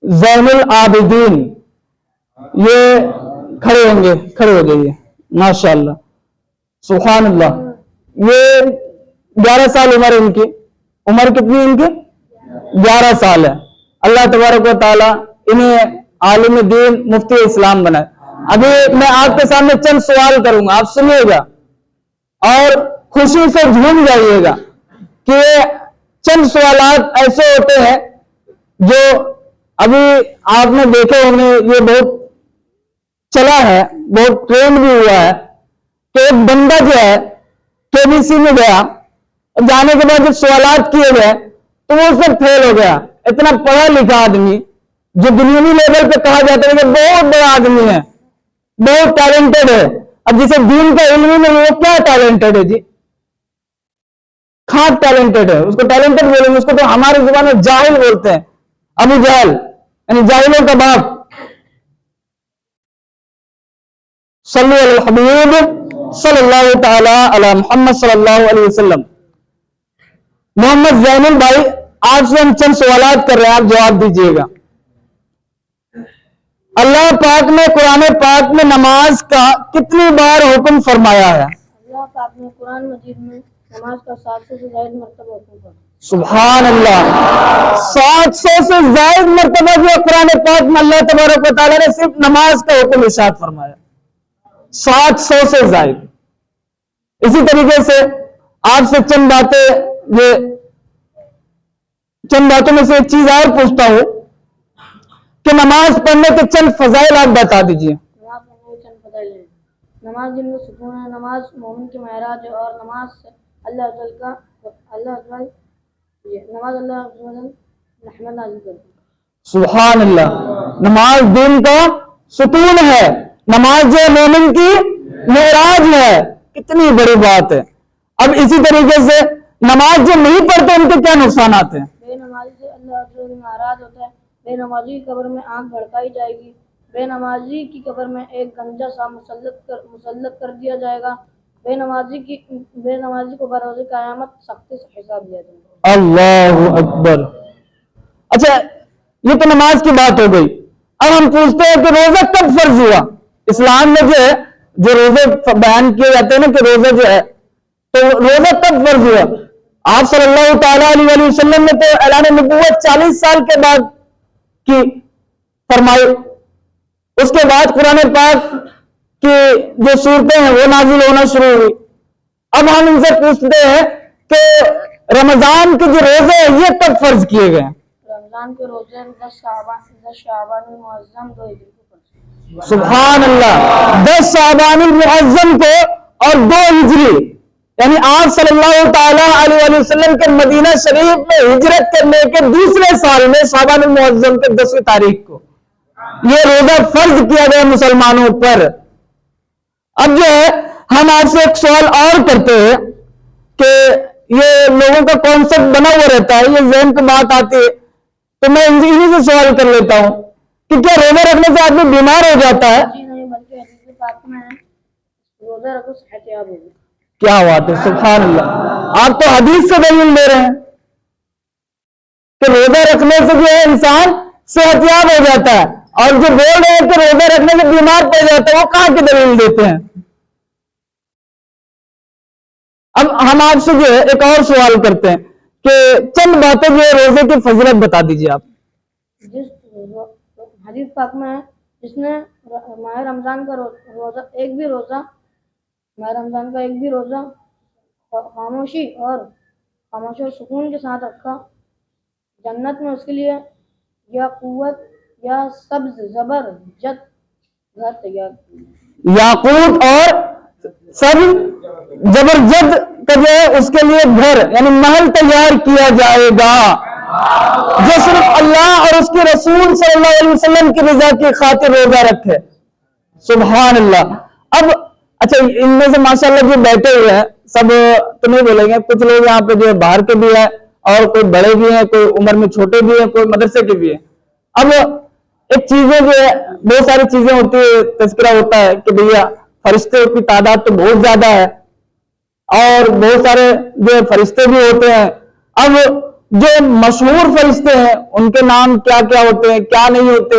زین العابدین، یہ کھڑے ہوں گے، کھڑے ہو جائیے، ماشاءاللہ سبحان اللہ. یہ 11 سال عمر ان کی، عمر کتنی ان کی؟ 11 سال ہے. اللہ تبارک و تعالی انہیں عالم دین مفتی اسلام بنائے. ابھی میں آپ کے سامنے چند سوال کروں گا، آپ سنیے گا اور خوشی سے جھوم جائیے گا کہ چند سوالات ایسے ہوتے ہیں جو ابھی آپ نے دیکھے ہوں گے، یہ بہت چلا ہے، بہت ٹرینڈ بھی ہوا ہے کہ ایک بندہ جو ہے KBC میں گیا، جانے کے بعد جب سوالات کیے گئے تو وہ اس میں فیل ہو گیا. اتنا پڑھا لکھا آدمی جو دنیاوی لیول پہ کہا جاتا ہے کہ بہت بڑا آدمی ہے، بہت ٹیلنٹڈ ہے، اب جسے دین کا علم ہی نہیں وہ کیا ٹیلنٹڈ ہے جی؟ کھاد ٹیلنٹڈ ہے، اس کو ٹیلنٹڈ بولیں گے؟ اس کو تو ہماری زبان میں جاہل بولتے ہیں، ابو جہل یعنی جاہلوں کا باپ. صلی علی الحبیب صلی اللہ تعالی علی محمد صلی اللہ علیہ وسلم. محمد زین بھائی، آپ سے ہم چند سوالات کر رہے ہیں، آپ جواب دیجئے گا. اللہ پاک نے قرآن پاک میں نماز کا کتنی بار حکم فرمایا ہے؟ اللہ پاک نے قرآن مجید میں نماز کا 700 سے زائد مرتبہ حکم فرمایا. سبحان اللہ، 700 سے زائد مرتبہ جو قرآن پاک میں اللہ تبارک و تعالیٰ نے صرف نماز کا حکم ارشاد فرمایا، 700 سے زائد. اسی طریقے سے آپ سے چند باتوں میں سے ایک چیز اور پوچھتا ہوں کہ نماز پڑھنے کے چند فضائل آپ بتا دیجئے. نماز پڑھنے کے چند فضائل ہیں. نماز دن میں سکون ہے، نماز مومن کی معراج ہے، اور نماز سے اللہ رحمت نازل کرتا ہے. سبحان اللہ، نماز دین کا ستون ہے، نماز جو مومن کی معراج ہے. کتنی بڑی بات ہے. اب اسی طریقے سے نماز جو نہیں پڑھتے ان کے کیا نقصانات ہیں؟ بے نمازی سے اللہ ناراض ہوتا ہے. بے نمازی کی قبر میں آنکھ بھڑکائی جائے گی. بے نمازی کی قبر میں ایک گنجا سا مسلط کر دیا جائے گا. بے نمازی کو بروز قیامت سختی سے حساب دیا جائے گا. اللہ اکبر. اچھا، یہ تو نماز کی بات ہو گئی. اب ہم پوچھتے ہیں کہ روزہ کب فرض ہوا؟ اسلام میں جو ہے، جو روزے بیان کیے جاتے ہیں نا کہ روزہ جو ہے، تو روزہ کب فرض ہوا؟ آپ صلی اللہ تعالیٰ علیہ وسلم نے تو اعلان نبوت 40 سال کے بعد کی فرمائی. اس کے بعد قرآن پاک کی جو صورتیں ہیں وہ نازل ہونا شروع ہوئی. اب ہم ان سے پوچھتے ہیں کہ رمضان کے جو روزے ہیں یہ کب فرض کیے گئے؟ رمضان کے روزے 10 شعبان المعظم 2 ہجری کو فرض. سبحان اللہ، 10 شعبان المعظم کو اور 2 ہجری، یعنی آپ صلی اللہ تعالیٰ علیہ وسلم کے مدینہ شریف میں ہجرت کرنے کے دوسرے سال میں شعبان المعظم کے 10ویں تاریخ کو یہ روزہ فرض کیا گیا مسلمانوں پر. اب جو ہے ہم آپ سے ایک سوال اور کرتے ہیں کہ یہ لوگوں کا کانسیپٹ بنا ہوا رہتا ہے، یہ ذہن پہ بات آتی ہے تو میں انہی سے سوال کر لیتا ہوں کہ کیا روزہ رکھنے سے آدمی بیمار ہو جاتا ہے؟ جی نہیں، بلکہ حدیث پاک میں روزہ رکھو صحت یاب ہوگی. کیا بات ہے، سبحان اللہ. آپ تو حدیث سے دلیل دے رہے ہیں کہ روزہ رکھنے سے جو ہے انسان صحت یاب ہو جاتا ہے، اور جو بول رہے ہیں کہ روزہ رکھنے سے بیمار پڑ جاتا ہے وہ کہاں کی دلیل دیتے ہیں؟ اب ہم آپ سے جو ہے ایک اور سوال کرتے ہیں کہ چند باتیں جو ہے روزے کی فضیلت بتا دیجیے آپ. جس حدیث پاک میں ہے جس نے ماہ رمضان کا روزہ ایک بھی روزہ خاموشی اور سکون کے ساتھ رکھا، جنت میں اس کے لیے یا قوت یا سبز زبر جد گھر تیار کیا. یاقوت اور سبز زبرجد کا جو ہے اس کے لیے گھر یعنی محل تیار کیا جائے گا جو صرف اللہ اور اس کے رسول صلی اللہ علیہ وسلم کی رضا کی خاطر روزہ رکھے. سبحان اللہ. اب اچھا، ان میں سے ماشاءاللہ جو بیٹھے ہوئے ہیں سب تو نہیں بولیں گے، کچھ لوگ یہاں پہ جو ہے باہر کے بھی ہیں اور کوئی بڑے بھی ہیں، کوئی عمر میں چھوٹے بھی ہیں، کوئی مدرسے کے بھی ہیں. اب ایک چیزیں جو ہے بہت ساری چیزیں ہوتی ہے، تذکرہ ہوتا ہے کہ بھیا فرشتوں کی تعداد تو بہت زیادہ ہے اور بہت سارے جو فرشتے بھی ہوتے ہیں. اب جو مشہور فرشتے ہیں ان کے نام کیا کیا ہوتے ہیں, کیا نہیں ہوتے.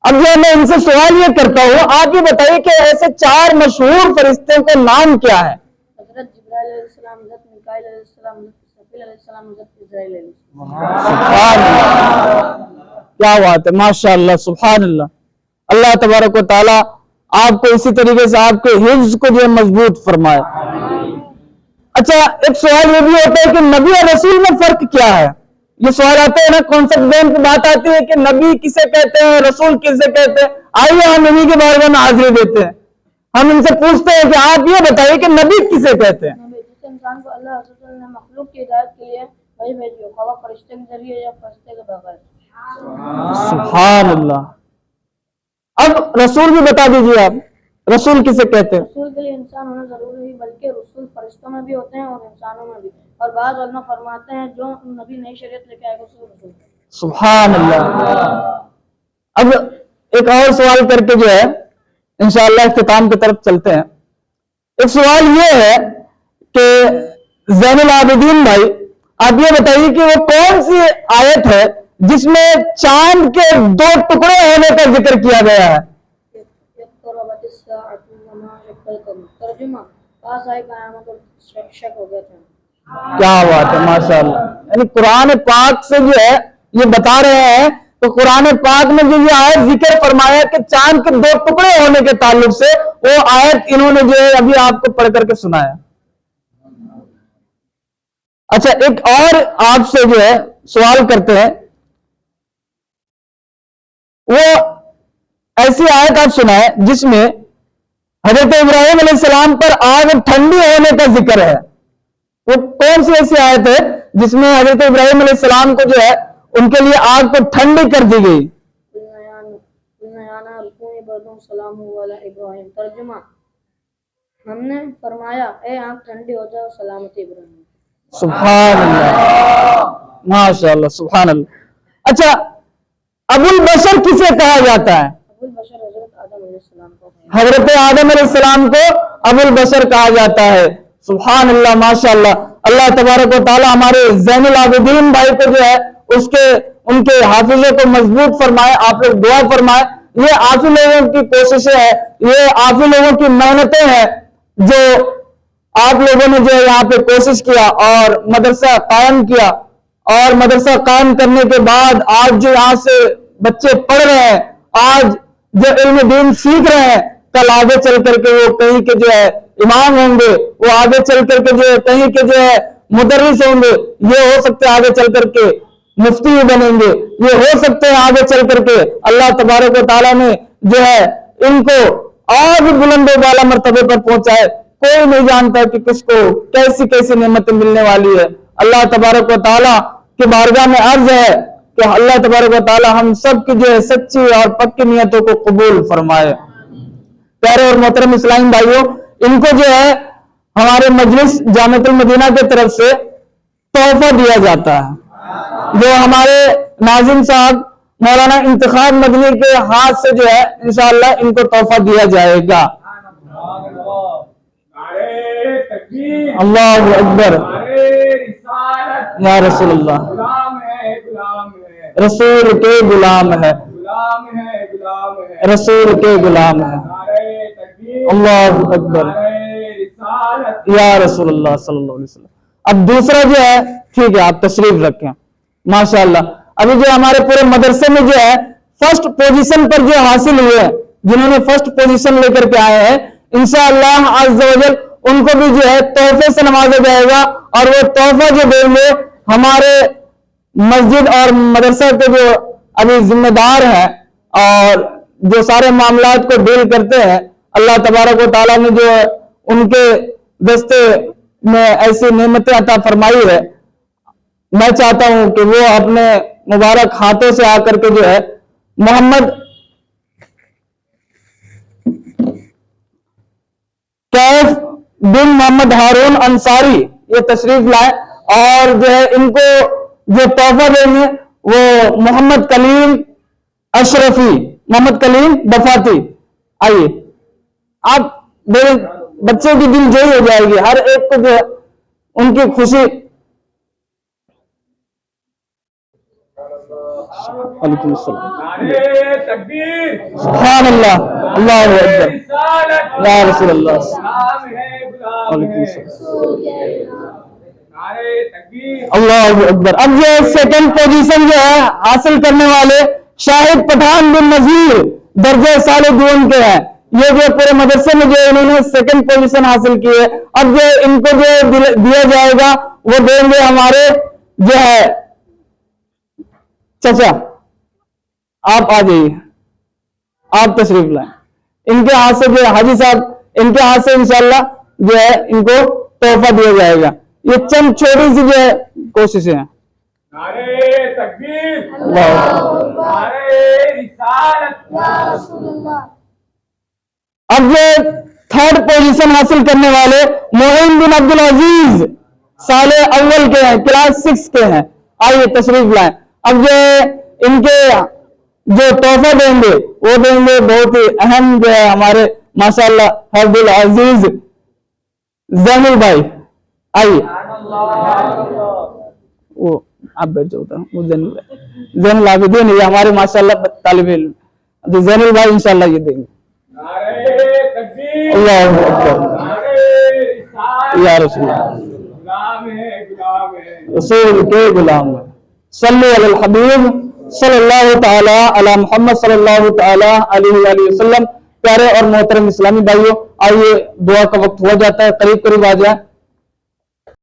اب جو میں ان سے سوال یہ کرتا ہوں, آپ یہ بتائیے کہ ایسے 4 مشہور فرشتوں کے نام کیا ہے؟ حضرت جبرائیل علیہ السلام, حضرت میکائیل علیہ السلام, حضرت اسرافیل علیہ السلام, حضرت اسرائیل علیہ السلام. سبحان اللہ, کیا بات ہے, ماشاء اللہ, سبحان اللہ. اللہ تبارک و تعالی آپ کو اسی طریقے سے آپ کے حفظ کو جو ہے مضبوط فرمائے. اچھا, ایک سوال یہ بھی ہوتا ہے کہ نبی اور رسول میں فرق کیا ہے؟ یہ سوال آتے ہیں نا, کانسیپٹ بین پہ بات آتی ہے کہ نبی کسے کہتے ہیں, رسول کسے کہتے ہیں. آئیے ہم انہی کے بارے میں حاضری دیتے ہیں. ہم ان سے پوچھتے ہیں کہ آپ یہ بتائیے کہ نبی کسے کہتے ہیں؟ جس انسان کو اللہ حضرت نے مخلوق کی ہدایت کے لیے وہی بھیجی ہو, خواہ فرشتے کے ذریعے یا فرشتے کے بغیر. سبحان اللہ. اب رسول بھی بتا دیجیے آپ, رسول کسے کہتے ہیں؟ رسول کے لیے انسان ہونا ضروری نہیں, بلکہ رسول فرشتوں میں بھی ہوتے ہیں اور انسانوں میں بھی. اور بعض علماء فرماتے ہیں جو نبی نئی شریعت لے کے آئے گا اس کو رسول. سبحان اللہ. اب ایک اور سوال کر کے جو ہے انشاءاللہ اختتام کی طرف چلتے ہیں. ایک سوال یہ ہے کہ زین العابدین بھائی, آپ یہ بتائیے کہ وہ کون سی آیت ہے جس میں چاند کے 2 ٹکڑے ہونے کا ذکر کیا گیا ہے؟ ترجمہ, پاس آئی قیامت اور شک ہو گیا تھا. کیا بات ہے, ماشاء اللہ. یعنی قرآن پاک سے جو ہے یہ بتا رہے ہیں, تو قرآن پاک میں جو یہ آیت ذکر فرمایا کہ چاند کے 2 ٹکڑے ہونے کے تعلق سے, وہ آیت انہوں نے جو ہے ابھی آپ کو پڑھ کر کے سنایا. اچھا, ایک اور آپ سے جو ہے سوال کرتے ہیں, وہ ایسی آیت آپ سنائیں جس میں حضرت ابراہیم علیہ السلام پر آگ ٹھنڈی ہونے کا ذکر ہے. وہ کون سی ایسی آیت ہے جس میں حضرت ابراہیم علیہ السلام کو جو ہے ان کے لیے آگ کو ٹھنڈی کر دی گئی؟ ترجمہ, ہم نے فرمایا اے آگ ٹھنڈی ہو جائے, سلامتی ابراہیم. سبحان اللہ, ماشاء اللہ, سبحان اللہ. اچھا, ابو البشر کسے کہا جاتا ہے؟ ابو البشر حضرت آدم علیہ السلام کو. حضرت آدم علیہ السلام کو ابو البشر کہا جاتا ہے. سبحان اللہ, ماشاء اللہ. اللہ تبارک و تعالی ہمارے زین العابدین بھائی کو جو ہے ان کے حافظوں کو مضبوط فرمائے. آپ لوگ دعا فرمائے. یہ آفی لوگوں کی کوششیں ہیں, یہ آفی لوگوں کی محنتیں ہیں جو آپ لوگوں نے جو ہے یہاں پہ کوشش کیا اور مدرسہ قائم کیا, اور مدرسہ قائم کرنے کے بعد آج جو یہاں سے بچے پڑھ رہے ہیں, آج جو علم دین سیکھ رہے ہیں, کل آگے چل کر کے وہ کہیں کے جو ہے امام ہوں گے, وہ آگے چل کر کے جو ہے کہیں کے جو ہے مدرس ہوں گے, یہ ہو سکتے ہیں آگے چل کر کے مفتی بنیں گے, یہ ہو سکتے ہیں آگے چل کر کے اللہ تبارک و تعالیٰ نے جو ہے ان کو اور بھی بلند و بالا مرتبے پر پہنچائے. کوئی نہیں جانتا کہ کس کو کیسی کیسی نعمتیں ملنے والی ہے. اللہ تبارک و تعالیٰ کی بارگاہ میں عرض ہے کہ اللہ تبارک و تعالیٰ ہم سب کی جو ہے سچی اور پکی نیتوں کو قبول فرمائے. پیارے اور محترم اسلامی بھائیوں, ان کو جو ہے ہمارے مجلس جامعۃ المدینہ کی طرف سے تحفہ دیا جاتا ہے, جو ہمارے ناظم صاحب مولانا انتخاب مدنی کے ہاتھ سے جو ہے انشاءاللہ ان کو تحفہ دیا جائے گا. اللہ اکبر, یا رسول اللہ, رسول کے غلام ہے, رسول کے غلام ہے. اللہ اکبر, یا رسول اللہ صلی اللہ علیہ وسلم. اب دوسرا جو ہے, ٹھیک ہے آپ تشریف رکھیں. ماشاءاللہ, ابھی جو ہمارے پورے مدرسے میں جو ہے فرسٹ پوزیشن پر جو حاصل ہوئے ہیں, جنہوں نے فرسٹ پوزیشن لے کر کے آئے ہیں, انشاءاللہ عز و جل ان کو بھی جو ہے تحفے سے نوازا جائے گا. اور وہ تحفہ جو دیں گے ہمارے مسجد اور مدرسہ کے جو ابھی ذمہ دار ہیں اور جو سارے معاملات کو ڈیل کرتے ہیں, اللہ تبارک و تعالیٰ نے جو ان کے دستے میں ایسی نعمتیں عطا فرمائی ہے, میں چاہتا ہوں کہ وہ اپنے مبارک ہاتھوں سے آ کر کے جو ہے محمد کیف بن محمد ہارون انصاری یہ تشریف لائے, اور جو ہے ان کو جو تحفہ دیں گے وہ محمد کلیم اشرفی, محمد کلیم دفاتی. آئیے آپ, بچے کی دل جوئی ہو جائے گی, ہر ایک کو جو ان کی خوشی. وعلیکم السلام. نعرے تکبیر، سبحان اللہ. اللہ اکبر. رسالت، یا رسول اللہ. غلام ہے، غلام وعلیکم ہے. السلام. نعرے تکبیر، اللہ اکبر. اب یہ سیکنڈ پوزیشن جو ہے حاصل کرنے والے شاہد پٹھان بن نذیر درجہ سال دون کے ہیں. یہ جو پورے مدرسے میں جو انہوں نے سیکنڈ پوزیشن حاصل کی ہے. اب جو ان کو جو دیا جائے گا وہ دیں گے ہمارے جو ہے چچا. آپ آ جائیے, آپ تشریف لائیں. ان کے ہاتھ سے جو حاجی صاحب, ان کے ہاتھ سے انشاءاللہ جو ہے ان کو تحفہ دیا جائے گا. یہ چند چھوٹی سی جو ہے کوششیں ہیں. نعرے تکبیر، اللہ. نعرے رسالت. یا رسول اللہ. اب یہ تھرڈ پوزیشن حاصل کرنے والے معین بن عبد العزیز سال اول کے ہیں, کلاس 6 کے ہیں. آئیے تشریف لائیں. اب یہ ان کے جو تحفہ دیں گے وہ دیں گے بہت ہی اہم جو ہے ہمارے ماشاءاللہ عبد العزیز زین البھائی. آئیے وہ آپ بیٹھ جاؤ, وہ زین العابدین یہ ہمارے ماشاءاللہ طالب علم زین البھائی انشاءاللہ یہ دیں گے. نعرے تکبیر، اللہ اکبر. نعرے رسالت. یا رسول اللہ, غلام ہے، غلام ہے. رسول کے غلام ہیں. صلی علی الحبیب صلی اللہ تعالی علی محمد صلی اللہ تعالی علیہ وآلہ وسلم. پیارے اور محترم اسلامی بھائیوں, آئیے دعا کا وقت ہو جاتا ہے, قریب قریب آ جائیں.